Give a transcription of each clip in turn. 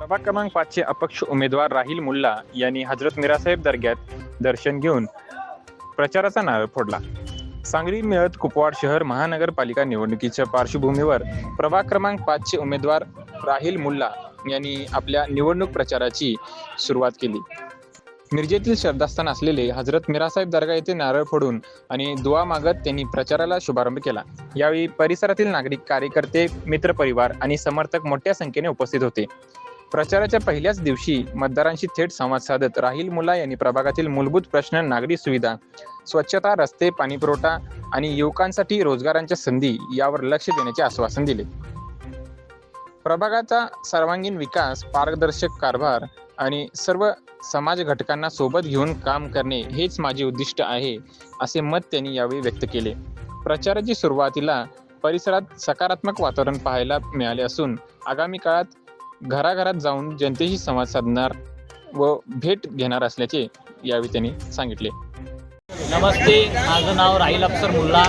प्रभाग क्रमांक 5 चे अपक्ष उमेदवार राहिल मुल्ला यांनी हजरत मिरासाहेब दर्ग्यात दर्शन घेऊन प्रचाराचा नारळ फोडला। सांगली मिळत कुपवाड शहर महानगरपालिका निवडणुकीच्या पार्श्वभूमीवर प्रभाग क्रमांक 5 चे उमेदवार राहिल मुल्ला यांनी आपल्या निवडणूक प्रचाराची सुरुवात केली। मिरजेतील श्रद्धास्थान असलेले हजरत मिरासाहेब दर्गा येथे नारळ फोडून आणि दुआ मागत त्यांनी प्रचाराला शुभारंभ केला। यावेळी परिसरातील नागरिक, कार्यकर्ते, मित्रपरिवार आणि समर्थक मोठ्या संख्येने उपस्थित होते। प्रचाराच्या पहिल्याच दिवशी मतदारांशी थेट संवाद साधत राहिल मुल्ला यांनी प्रभागातील मूलभूत प्रश्न, नागरी सुविधा, स्वच्छता, रस्ते, पाणीपुरवठा आणि युवकांसाठी रोजगारांच्या संधी यावर लक्ष देण्याचे आश्वासन दिले। प्रभागाचा सर्वांगीण विकास, पारदर्शक कारभार आणि सर्व समाज घटकांना सोबत घेऊन काम करणे हेच माझे उद्दिष्ट आहे, असे मत त्यांनी यावेळी व्यक्त केले। प्रचाराची सुरुवातीला परिसरात सकारात्मक वातावरण पाहायला मिळाले असून आगामी काळात घराघरात जाऊन जनतेशी संवाद साधणार व भेट घेणार असल्याचे यावेळी त्यांनी सांगितले। नमस्ते, माझं नाव राहिल अफसर मुल्ला।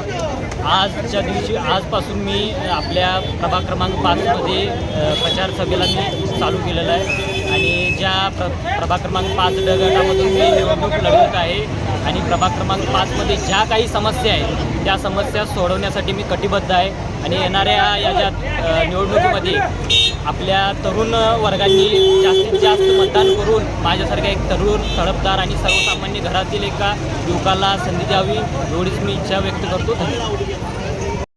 आजच्या दिवशी आजपासून मी आपल्या प्रभाग क्रमांक 5मध्ये प्रचार सभेला मी चालू केलेलं आहे आणि ज्या प्रभाग क्रमांक 5 गटामधून मी निवडणूक लढवत आहे आणि प्रभाग क्रमांक 5मध्ये ज्या काही समस्या आहेत त्या समस्या सोडवण्यासाठी मी कटिबद्ध आहे आणि येणाऱ्या याच्यात निवडणुकीमध्ये आपल्या तरुण वर्गांनी जास्तीत जास्त मतदान करून माझ्यासारख्या एक तरुण, तडफदार आणि सर्वसामान्य घरातील एका युवकाला संधी द्यावी एवढीच मी इच्छा व्यक्त करतो।